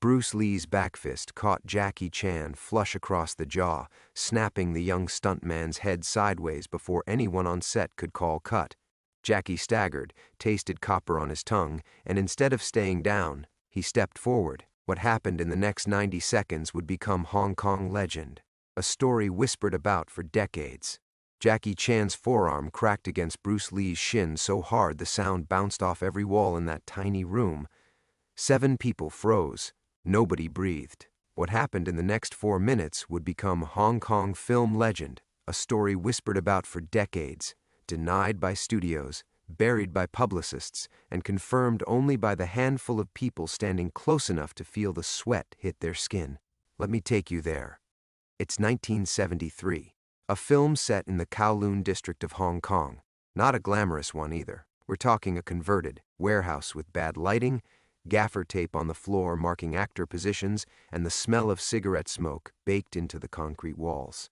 Bruce Lee's back fist caught Jackie Chan flush across the jaw, snapping the young stuntman's head sideways before anyone on set could call cut. Jackie staggered, tasted copper on his tongue, and instead of staying down, he stepped forward. What happened in the next 90 seconds would become Hong Kong legend, a story whispered about for decades. Jackie Chan's forearm cracked against Bruce Lee's shin so hard the sound bounced off every wall in that tiny room. 7 people froze. Nobody breathed. What happened in the next 4 minutes would become Hong Kong film legend, a story whispered about for decades, denied by studios, buried by publicists, and confirmed only by the handful of people standing close enough to feel the sweat hit their skin. Let me take you there. It's 1973, a film set in the Kowloon district of Hong Kong. Not a glamorous one either. We're talking a converted warehouse with bad lighting, gaffer tape on the floor marking actor positions, and the smell of cigarette smoke baked into the concrete walls.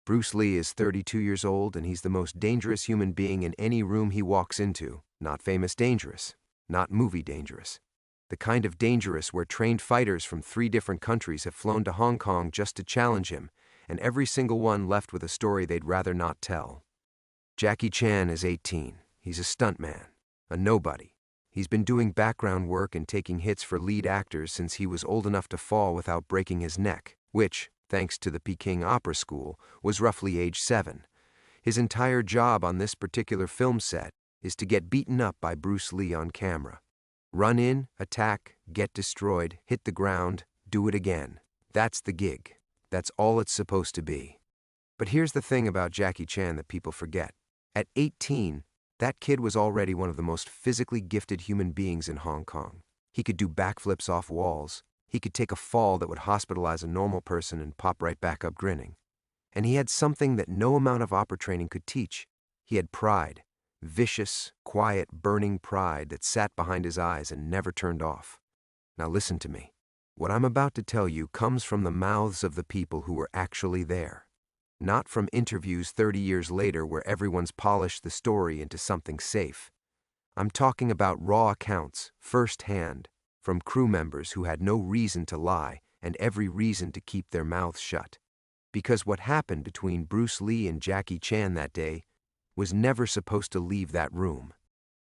Bruce Lee is 32 years old, and he's the most dangerous human being in any room he walks into. Not famous dangerous, not movie dangerous. The kind of dangerous where trained fighters from 3 different countries have flown to Hong Kong just to challenge him, and every single one left with a story they'd rather not tell. Jackie Chan is 18. He's a stuntman, a nobody. He's been doing background work and taking hits for lead actors since he was old enough to fall without breaking his neck, which, thanks to the Peking Opera School, was roughly age 7. His entire job on this particular film set is to get beaten up by Bruce Lee on camera. Run in, attack, get destroyed, hit the ground, do it again. That's the gig. That's all it's supposed to be. But here's the thing about Jackie Chan that people forget. At 18, that kid was already one of the most physically gifted human beings in Hong Kong. He could do backflips off walls. He could take a fall that would hospitalize a normal person and pop right back up grinning. And he had something that no amount of opera training could teach. He had pride. Vicious, quiet, burning pride that sat behind his eyes and never turned off. Now listen to me. What I'm about to tell you comes from the mouths of the people who were actually there. Not from interviews 30 years later where everyone's polished the story into something safe. I'm talking about raw accounts, firsthand, from crew members who had no reason to lie and every reason to keep their mouths shut. Because what happened between Bruce Lee and Jackie Chan that day was never supposed to leave that room.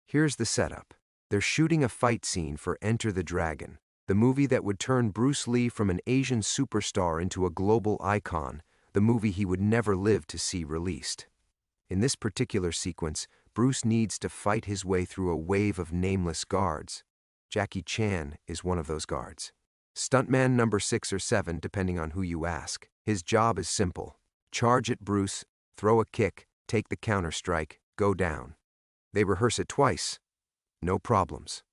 Here's the setup. They're shooting a fight scene for Enter the Dragon, the movie that would turn Bruce Lee from an Asian superstar into a global icon, the movie he would never live to see released. In this particular sequence, Bruce needs to fight his way through a wave of nameless guards. Jackie Chan is one of those guards. Stuntman number 6 or 7, depending on who you ask. His job is simple. Charge at Bruce, throw a kick, take the counter strike, go down. They rehearse it twice. No problems.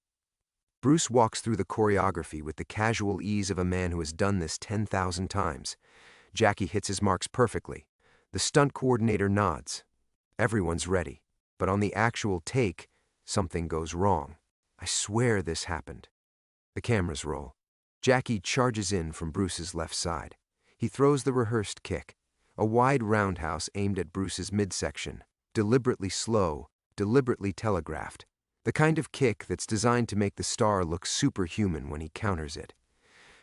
Bruce walks through the choreography with the casual ease of a man who has done this 10,000 times. Jackie hits his marks perfectly. The stunt coordinator nods. Everyone's ready. But on the actual take, something goes wrong. I swear this happened. The cameras roll. Jackie charges in from Bruce's left side. He throws the rehearsed kick, a wide roundhouse aimed at Bruce's midsection, deliberately slow, deliberately telegraphed. The kind of kick that's designed to make the star look superhuman when he counters it.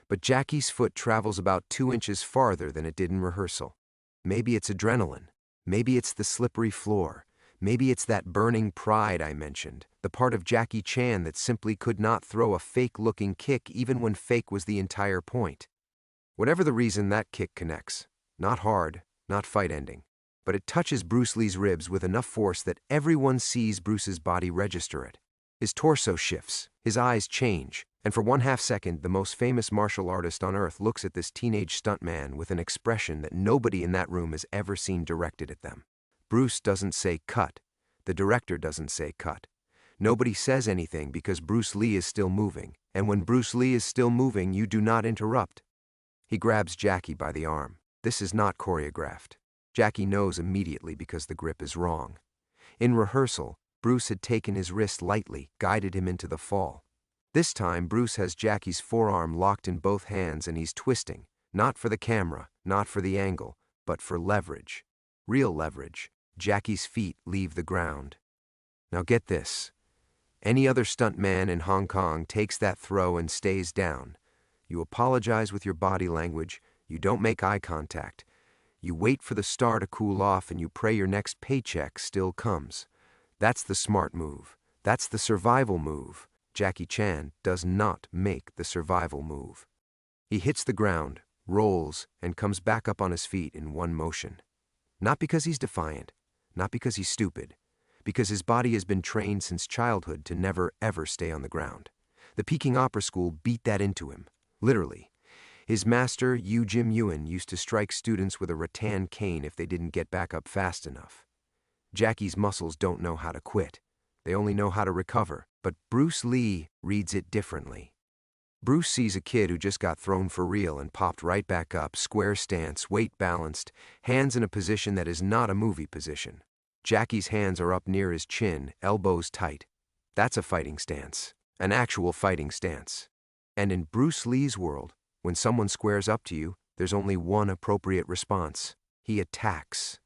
But Jackie's foot travels about 2 inches farther than it did in rehearsal. Maybe it's adrenaline. Maybe it's the slippery floor. Maybe it's that burning pride I mentioned, the part of Jackie Chan that simply could not throw a fake-looking kick even when fake was the entire point. Whatever the reason, that kick connects. Not hard, not fight-ending. But it touches Bruce Lee's ribs with enough force that everyone sees Bruce's body register it. His torso shifts, his eyes change, and for 1/2 second, the most famous martial artist on earth looks at this teenage stuntman with an expression that nobody in that room has ever seen directed at them. Bruce doesn't say cut. The director doesn't say cut. Nobody says anything because Bruce Lee is still moving, and when Bruce Lee is still moving, you do not interrupt. He grabs Jackie by the arm. This is not choreographed. Jackie knows immediately because the grip is wrong. In rehearsal, Bruce had taken his wrist lightly, guided him into the fall. This time, Bruce has Jackie's forearm locked in both hands and he's twisting, not for the camera, not for the angle, but for leverage. Real leverage. Jackie's feet leave the ground. Now get this. Any other stuntman in Hong Kong takes that throw and stays down. You apologize with your body language. You don't make eye contact. You wait for the star to cool off and you pray your next paycheck still comes. That's the smart move. That's the survival move. Jackie Chan does not make the survival move. He hits the ground, rolls, and comes back up on his feet in one motion. Not because he's defiant, not because he's stupid, because his body has been trained since childhood to never ever stay on the ground. The Peking Opera School beat that into him, literally. His master, Yu Jim Yuen, used to strike students with a rattan cane if they didn't get back up fast enough. Jackie's muscles don't know how to quit. They only know how to recover, but Bruce Lee reads it differently. Bruce sees a kid who just got thrown for real and popped right back up, square stance, weight balanced, hands in a position that is not a movie position. Jackie's hands are up near his chin, elbows tight. That's a fighting stance, an actual fighting stance. And in Bruce Lee's world, when someone squares up to you, there's only one appropriate response. He attacks.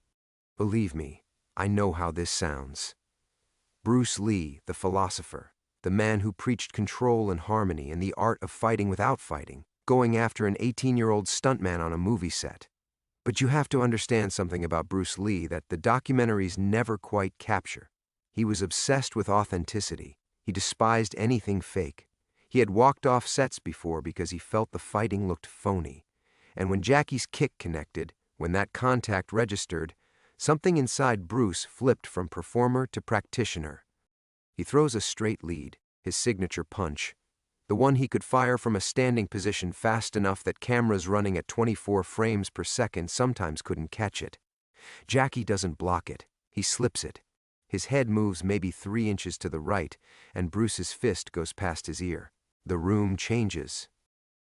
Believe me, I know how this sounds. Bruce Lee, the philosopher, the man who preached control and harmony and the art of fighting without fighting, going after an 18-year-old stuntman on a movie set. But you have to understand something about Bruce Lee that the documentaries never quite capture. He was obsessed with authenticity. He despised anything fake. He had walked off sets before because he felt the fighting looked phony. And when Jackie's kick connected, when that contact registered, something inside Bruce flipped from performer to practitioner. He throws a straight lead, his signature punch, the one he could fire from a standing position fast enough that cameras running at 24 frames per second sometimes couldn't catch it. Jackie doesn't block it, he slips it. His head moves maybe 3 inches to the right, and Bruce's fist goes past his ear. The room changes.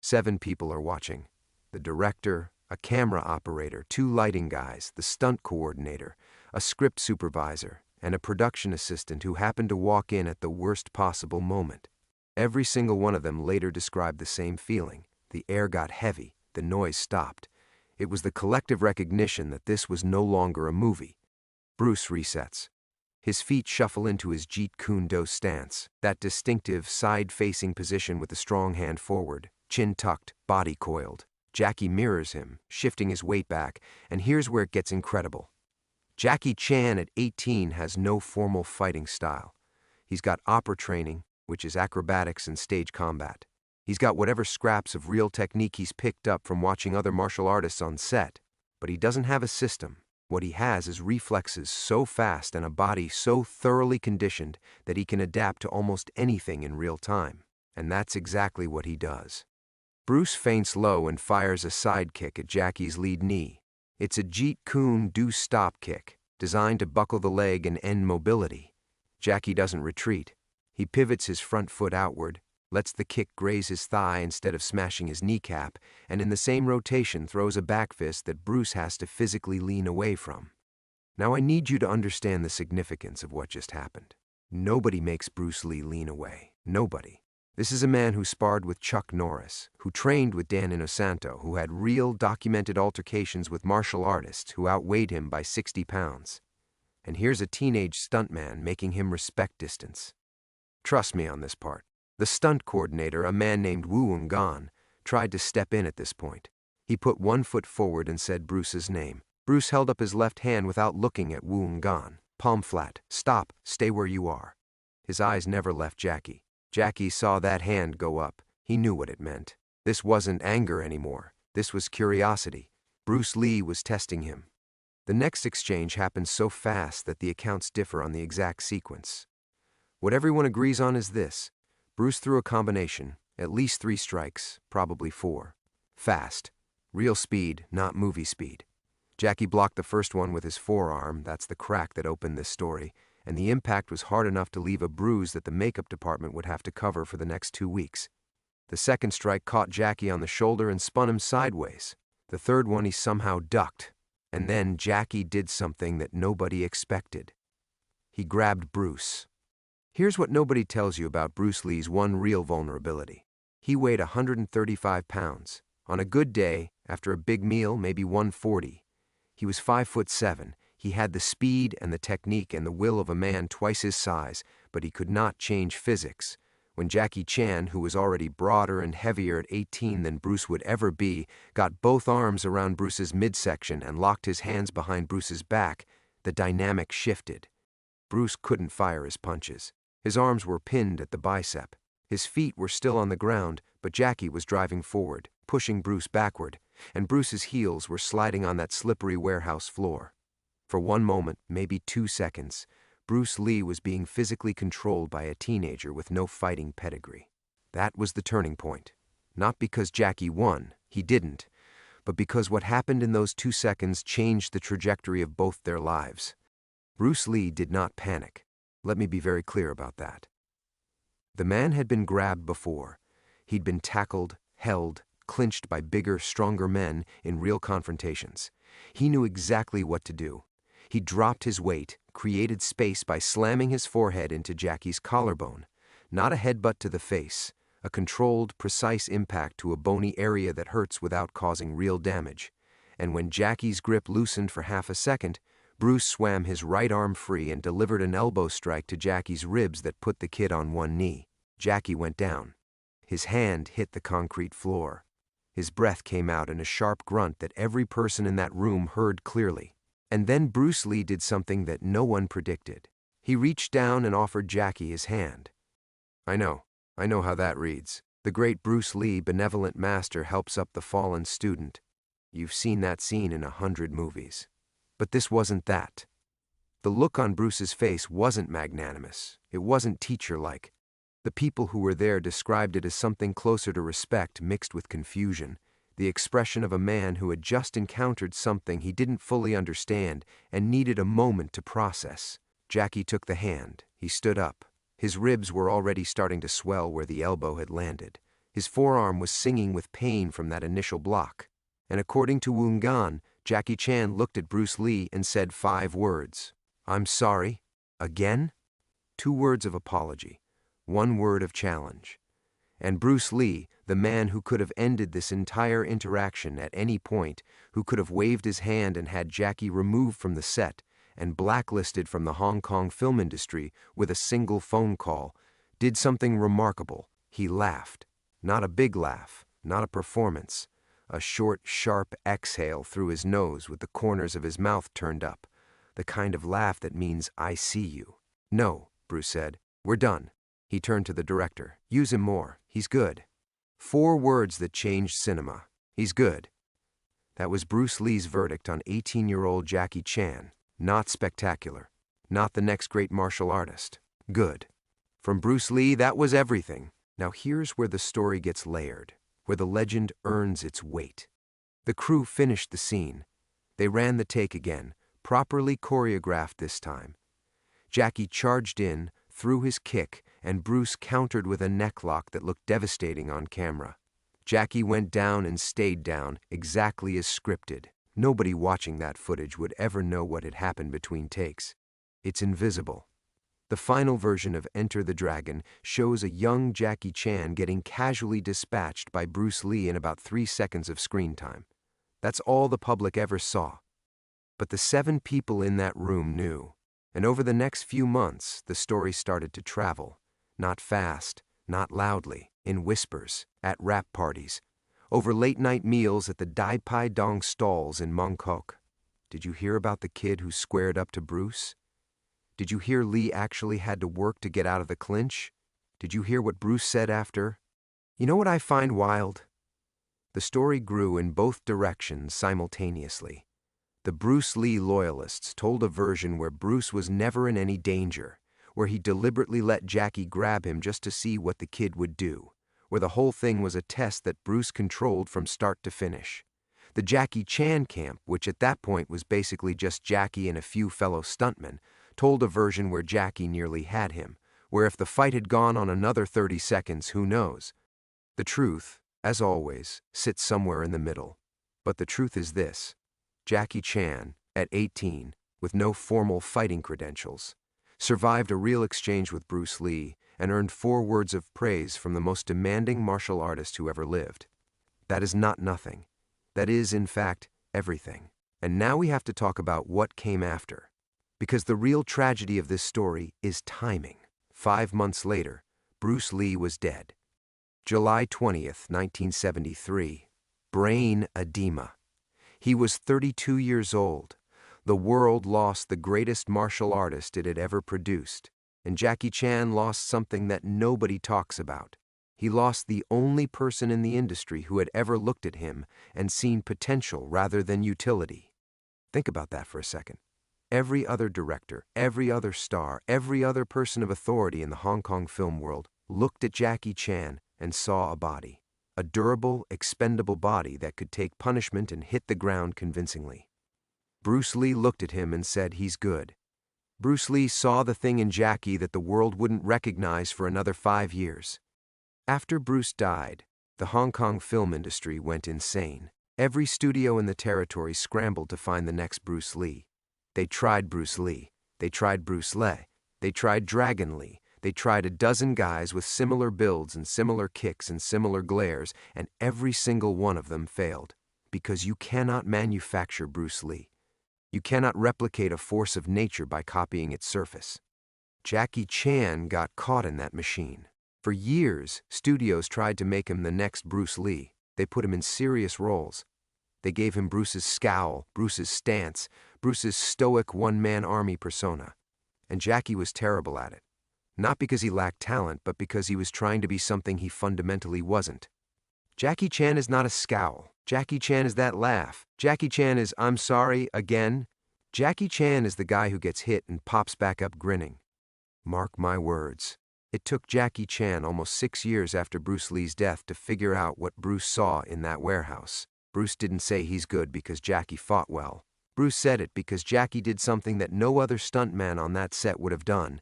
7 people are watching. The director, a camera operator, 2 lighting guys, the stunt coordinator, a script supervisor, and a production assistant who happened to walk in at the worst possible moment. Every single one of them later described the same feeling. The air got heavy, the noise stopped. It was the collective recognition that this was no longer a movie. Bruce resets. His feet shuffle into his Jeet Kune Do stance, that distinctive side-facing position with the strong hand forward, chin tucked, body coiled. Jackie mirrors him, shifting his weight back, and here's where it gets incredible. Jackie Chan at 18 has no formal fighting style. He's got opera training, which is acrobatics and stage combat. He's got whatever scraps of real technique he's picked up from watching other martial artists on set. But he doesn't have a system. What he has is reflexes so fast and a body so thoroughly conditioned that he can adapt to almost anything in real time. And that's exactly what he does. Bruce feints low and fires a side kick at Jackie's lead knee. It's a Jeet Kune Do stop kick, designed to buckle the leg and end mobility. Jackie doesn't retreat. He pivots his front foot outward, lets the kick graze his thigh instead of smashing his kneecap, and in the same rotation throws a back fist that Bruce has to physically lean away from. Now I need you to understand the significance of what just happened. Nobody makes Bruce Lee lean away. Nobody. This is a man who sparred with Chuck Norris, who trained with Dan Inosanto, who had real documented altercations with martial artists who outweighed him by 60 pounds. And here's a teenage stuntman making him respect distance. Trust me on this part. The stunt coordinator, a man named Wu Ngan, tried to step in at this point. He put 1 foot forward and said Bruce's name. Bruce held up his left hand without looking at Wu Ngan. Palm flat. Stop. Stay where you are. His eyes never left Jackie. Jackie saw that hand go up. He knew what it meant. This wasn't anger anymore. This was curiosity. Bruce Lee was testing him. The next exchange happens so fast that the accounts differ on the exact sequence. What everyone agrees on is this. Bruce threw a combination, at least 3 strikes, probably 4. Fast. Real speed, not movie speed. Jackie blocked the first one with his forearm, that's the crack that opened this story, and the impact was hard enough to leave a bruise that the makeup department would have to cover for the next 2 weeks. The second strike caught Jackie on the shoulder and spun him sideways. The third one he somehow ducked. And then Jackie did something that nobody expected. He grabbed Bruce. Here's what nobody tells you about Bruce Lee's one real vulnerability. He weighed 135 pounds. On a good day, after a big meal, maybe 140. He was 5'7". He had the speed and the technique and the will of a man twice his size, but he could not change physics, When Jackie Chan, who was already broader and heavier at 18 than Bruce would ever be, got both arms around Bruce's midsection and locked his hands behind Bruce's back, the dynamic shifted. Bruce couldn't fire his punches. His arms were pinned at the bicep. His feet were still on the ground, but Jackie was driving forward, pushing Bruce backward, and Bruce's heels were sliding on that slippery warehouse floor. For one moment, maybe 2 seconds, Bruce Lee was being physically controlled by a teenager with no fighting pedigree. That was the turning point. Not because Jackie won, he didn't, but because what happened in those 2 seconds changed the trajectory of both their lives. Bruce Lee did not panic. Let me be very clear about that. The man had been grabbed before. He'd been tackled, held, clinched by bigger, stronger men in real confrontations. He knew exactly what to do. He dropped his weight, created space by slamming his forehead into Jackie's collarbone. Not a headbutt to the face, a controlled, precise impact to a bony area that hurts without causing real damage. And when Jackie's grip loosened for half a second, Bruce swam his right arm free and delivered an elbow strike to Jackie's ribs that put the kid on one knee. Jackie went down. His hand hit the concrete floor. His breath came out in a sharp grunt that every person in that room heard clearly. And then Bruce Lee did something that no one predicted. He reached down and offered Jackie his hand. I know how that reads. The great Bruce Lee, benevolent master, helps up the fallen student. You've seen that scene in 100 movies. But this wasn't that. The look on Bruce's face wasn't magnanimous. It wasn't teacher-like. The people who were there described it as something closer to respect mixed with confusion. The expression of a man who had just encountered something he didn't fully understand and needed a moment to process. Jackie took the hand. He stood up. His ribs were already starting to swell where the elbow had landed. His forearm was singing with pain from that initial block. And according to Woongan, Jackie Chan looked at Bruce Lee and said 5 words. I'm sorry. Again? 2 words of apology. 1 word of challenge. And Bruce Lee, the man who could have ended this entire interaction at any point, who could have waved his hand and had Jackie removed from the set and blacklisted from the Hong Kong film industry with a single phone call, did something remarkable. He laughed. Not a big laugh, not a performance. A short, sharp exhale through his nose with the corners of his mouth turned up. The kind of laugh that means, I see you. No, Bruce said. We're done. He turned to the director. Use him more. He's good. 4 words that changed cinema. He's good. That was Bruce Lee's verdict on 18-year-old Jackie Chan. Not spectacular. Not the next great martial artist. Good. From Bruce Lee, that was everything. Now here's where the story gets layered, where the legend earns its weight. The crew finished the scene. They ran the take again, properly choreographed this time. Jackie charged in, threw his kick, and Bruce countered with a necklock that looked devastating on camera. Jackie went down and stayed down, exactly as scripted. Nobody watching that footage would ever know what had happened between takes. It's invisible. The final version of Enter the Dragon shows a young Jackie Chan getting casually dispatched by Bruce Lee in about 3 seconds of screen time. That's all the public ever saw. But the 7 people in that room knew. And over the next few months, the story started to travel. Not fast, not loudly, in whispers, at rap parties, over late-night meals at the Dai Pai Dong stalls in Mongkok. Did you hear about the kid who squared up to Bruce? Did you hear Lee actually had to work to get out of the clinch? Did you hear what Bruce said after? You know what I find wild? The story grew in both directions simultaneously. The Bruce Lee loyalists told a version where Bruce was never in any danger, where he deliberately let Jackie grab him just to see what the kid would do, where the whole thing was a test that Bruce controlled from start to finish. The Jackie Chan camp, which at that point was basically just Jackie and a few fellow stuntmen, told a version where Jackie nearly had him, where if the fight had gone on another 30 seconds, who knows? The truth, as always, sits somewhere in the middle. But the truth is this. Jackie Chan, at 18, with no formal fighting credentials, survived a real exchange with Bruce Lee and earned 4 words of praise from the most demanding martial artist who ever lived. That is not nothing. That is, in fact, everything. And now we have to talk about what came after. Because the real tragedy of this story is timing. 5 months later, Bruce Lee was dead. July 20th, 1973. Brain edema. He was 32 years old. The world lost the greatest martial artist it had ever produced, and Jackie Chan lost something that nobody talks about. He lost the only person in the industry who had ever looked at him and seen potential rather than utility. Think about that for a second. Every other director, every other star, every other person of authority in the Hong Kong film world looked at Jackie Chan and saw a body. A durable, expendable body that could take punishment and hit the ground convincingly. Bruce Lee looked at him and said, "He's good." Bruce Lee saw the thing in Jackie that the world wouldn't recognize for another 5 years. After Bruce died, the Hong Kong film industry went insane. Every studio in the territory scrambled to find the next Bruce Lee. They tried Bruce Lee. They tried Bruce Lee. They tried Dragon Lee. They tried a dozen guys with similar builds and similar kicks and similar glares, and every single one of them failed. Because you cannot manufacture Bruce Lee. You cannot replicate a force of nature by copying its surface. Jackie Chan got caught in that machine. For years, studios tried to make him the next Bruce Lee. They put him in serious roles. They gave him Bruce's scowl, Bruce's stance, Bruce's stoic one-man army persona. And Jackie was terrible at it. Not because he lacked talent, but because he was trying to be something he fundamentally wasn't. Jackie Chan is not a scowl. Jackie Chan is that laugh. Jackie Chan is, "I'm sorry, again." Jackie Chan is the guy who gets hit and pops back up grinning. Mark my words. It took Jackie Chan almost 6 years after Bruce Lee's death to figure out what Bruce saw in that warehouse. Bruce didn't say he's good because Jackie fought well. Bruce said it because Jackie did something that no other stuntman on that set would have done.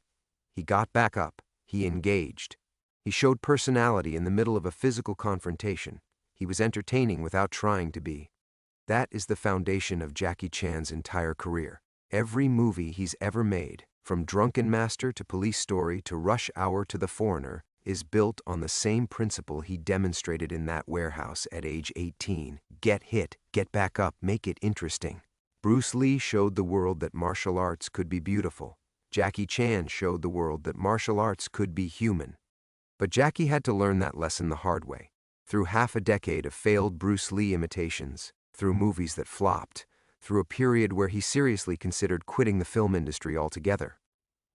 He got back up. He engaged. He showed personality in the middle of a physical confrontation. He was entertaining without trying to be. That is the foundation of Jackie Chan's entire career. Every movie he's ever made, from Drunken Master to Police Story to Rush Hour to The Foreigner, is built on the same principle he demonstrated in that warehouse at age 18. Get hit, get back up, make it interesting. Bruce Lee showed the world that martial arts could be beautiful. Jackie Chan showed the world that martial arts could be human. But Jackie had to learn that lesson the hard way, through half a decade of failed Bruce Lee imitations, through movies that flopped, through a period where he seriously considered quitting the film industry altogether.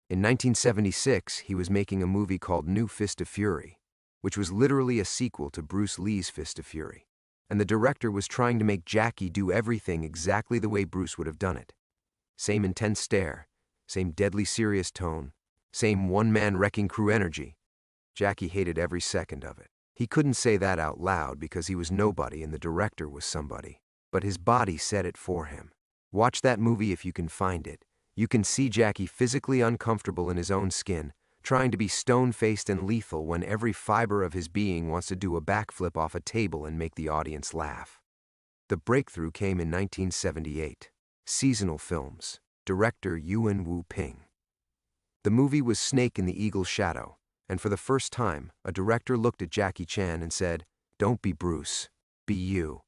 In 1976, he was making a movie called New Fist of Fury, which was literally a sequel to Bruce Lee's Fist of Fury, and the director was trying to make Jackie do everything exactly the way Bruce would have done it. Same intense stare, same deadly serious tone, same one-man wrecking crew energy. Jackie hated every second of it. He couldn't say that out loud because he was nobody and the director was somebody. But his body said it for him. Watch that movie if you can find it. You can see Jackie physically uncomfortable in his own skin, trying to be stone-faced and lethal when every fiber of his being wants to do a backflip off a table and make the audience laugh. The breakthrough came in 1978. Seasonal films. Director Yuen Wu-ping. The movie was Snake in the Eagle's Shadow, and for the first time, a director looked at Jackie Chan and said, "Don't be Bruce, be you."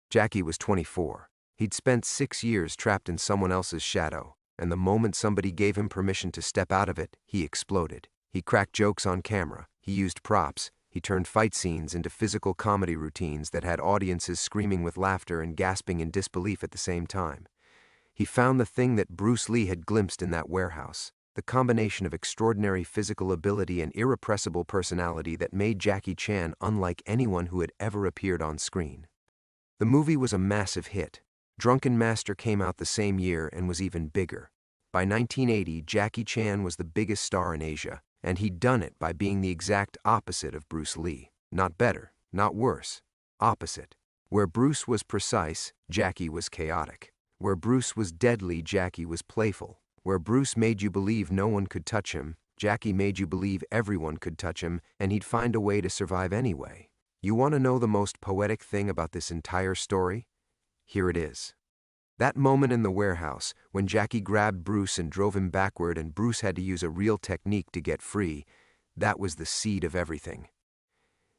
Jackie was 24. He'd spent 6 years trapped in someone else's shadow, and the moment somebody gave him permission to step out of it, he exploded. He cracked jokes on camera, he used props, he turned fight scenes into physical comedy routines that had audiences screaming with laughter and gasping in disbelief at the same time. He found the thing that Bruce Lee had glimpsed in that warehouse, the combination of extraordinary physical ability and irrepressible personality that made Jackie Chan unlike anyone who had ever appeared on screen. The movie was a massive hit. Drunken Master came out the same year and was even bigger. By 1980, Jackie Chan was the biggest star in Asia, and he'd done it by being the exact opposite of Bruce Lee. Not better, not worse. Opposite. Where Bruce was precise, Jackie was chaotic. Where Bruce was deadly, Jackie was playful. Where Bruce made you believe no one could touch him, Jackie made you believe everyone could touch him, and he'd find a way to survive anyway. You want to know the most poetic thing about this entire story? Here it is. That moment in the warehouse, when Jackie grabbed Bruce and drove him backward and Bruce had to use a real technique to get free, that was the seed of everything.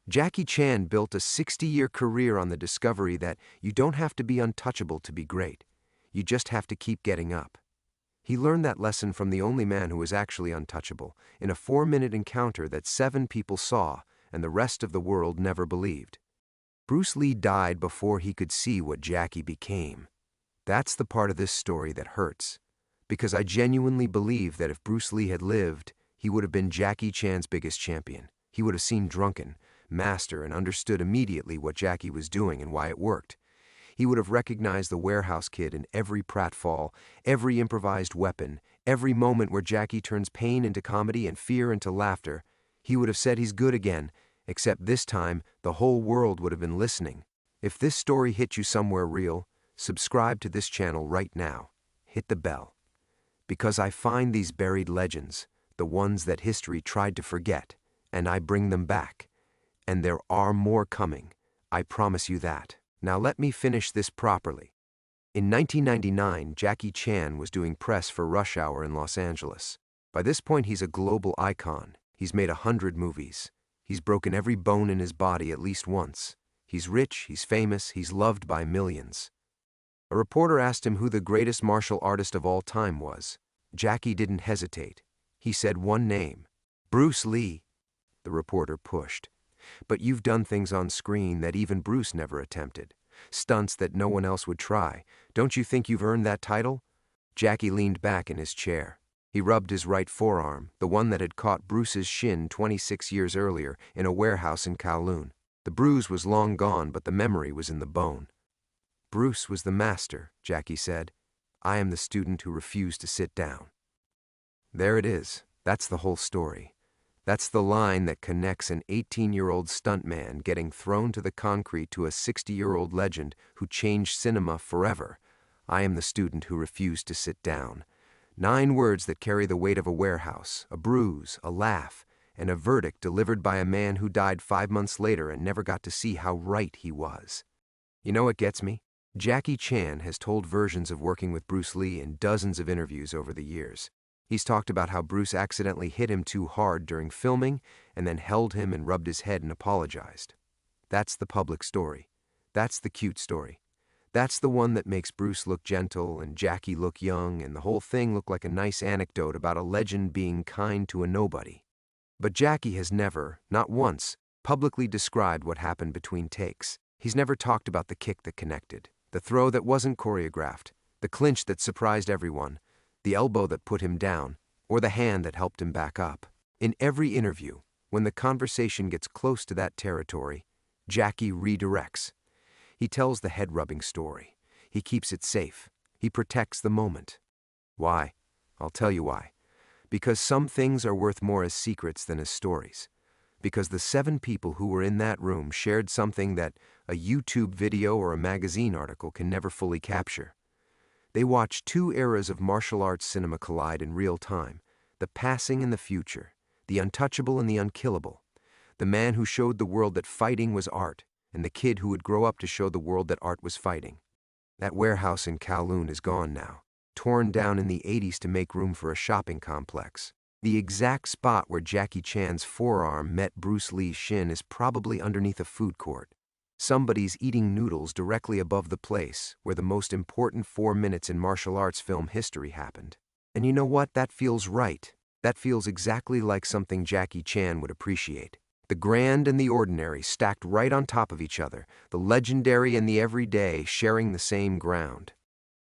Jackie Chan built a 60-year career on the discovery that you don't have to be untouchable to be great. You just have to keep getting up. He learned that lesson from the only man who was actually untouchable, in a 4-minute encounter that 7 people saw and the rest of the world never believed. Bruce Lee died before he could see what Jackie became. That's the part of this story that hurts, because I genuinely believe that if Bruce Lee had lived, he would have been Jackie Chan's biggest champion. He would have seen Drunken Master and understood immediately what Jackie was doing and why it worked. He would have recognized the warehouse kid in every pratfall, every improvised weapon, every moment where Jackie turns pain into comedy and fear into laughter. He would have said he's good again, except this time the whole world would have been listening. If this story hit you somewhere real, subscribe to this channel right now. Hit the bell. Because I find these buried legends, the ones that history tried to forget, and I bring them back. And there are more coming, I promise you that. Now let me finish this properly. In 1999, Jackie Chan was doing press for Rush Hour in Los Angeles. By this point, he's a global icon. He's made 100 movies. He's broken every bone in his body at least once. He's rich, he's famous, he's loved by millions. A reporter asked him who the greatest martial artist of all time was. Jackie didn't hesitate. He said one name: Bruce Lee. The reporter pushed. But you've done things on screen that even Bruce never attempted. Stunts that no one else would try. Don't you think you've earned that title? Jackie leaned back in his chair. He rubbed his right forearm, the one that had caught Bruce's shin 26 years earlier in a warehouse in Kowloon. The bruise was long gone, but the memory was in the bone. Bruce was the master, Jackie said. I am the student who refused to sit down. There it is. That's the whole story. That's the line that connects an 18-year-old stuntman getting thrown to the concrete to a 60-year-old legend who changed cinema forever. I am the student who refused to sit down. 9 words that carry the weight of a warehouse, a bruise, a laugh, and a verdict delivered by a man who died 5 months later and never got to see how right he was. You know what gets me? Jackie Chan has told versions of working with Bruce Lee in dozens of interviews over the years. He's talked about how Bruce accidentally hit him too hard during filming and then held him and rubbed his head and apologized. That's the public story. That's the cute story. That's the one that makes Bruce look gentle and Jackie look young and the whole thing look like a nice anecdote about a legend being kind to a nobody. But Jackie has never, not once, publicly described what happened between takes. He's never talked about the kick that connected, the throw that wasn't choreographed, the clinch that surprised everyone, the elbow that put him down, or the hand that helped him back up. In every interview, when the conversation gets close to that territory, Jackie redirects. He tells the head-rubbing story. He keeps it safe. He protects the moment. Why? I'll tell you why. Because some things are worth more as secrets than as stories. Because the 7 people who were in that room shared something that a YouTube video or a magazine article can never fully capture. They watched 2 eras of martial arts cinema collide in real time, the passing and the future, the untouchable and the unkillable, the man who showed the world that fighting was art, and the kid who would grow up to show the world that art was fighting. That warehouse in Kowloon is gone now, torn down in the 80s to make room for a shopping complex. The exact spot where Jackie Chan's forearm met Bruce Lee's shin is probably underneath a food court. Somebody's eating noodles directly above the place where the most important 4 minutes in martial arts film history happened. And you know what? That feels right. That feels exactly like something Jackie Chan would appreciate. The grand and the ordinary stacked right on top of each other, the legendary and the everyday sharing the same ground.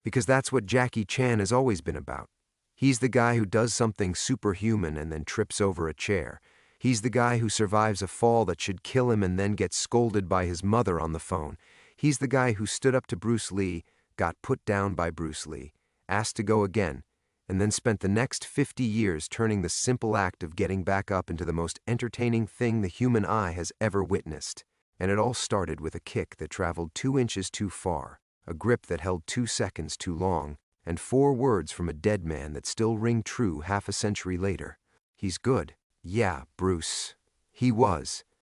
Because that's what Jackie Chan has always been about. He's the guy who does something superhuman and then trips over a chair. He's the guy who survives a fall that should kill him and then gets scolded by his mother on the phone. He's the guy who stood up to Bruce Lee, got put down by Bruce Lee, asked to go again, and then spent the next 50 years turning the simple act of getting back up into the most entertaining thing the human eye has ever witnessed. And it all started with a kick that traveled 2 inches too far, a grip that held 2 seconds too long, and 4 words from a dead man that still ring true half a century later. He's good. Yeah, Bruce. He was.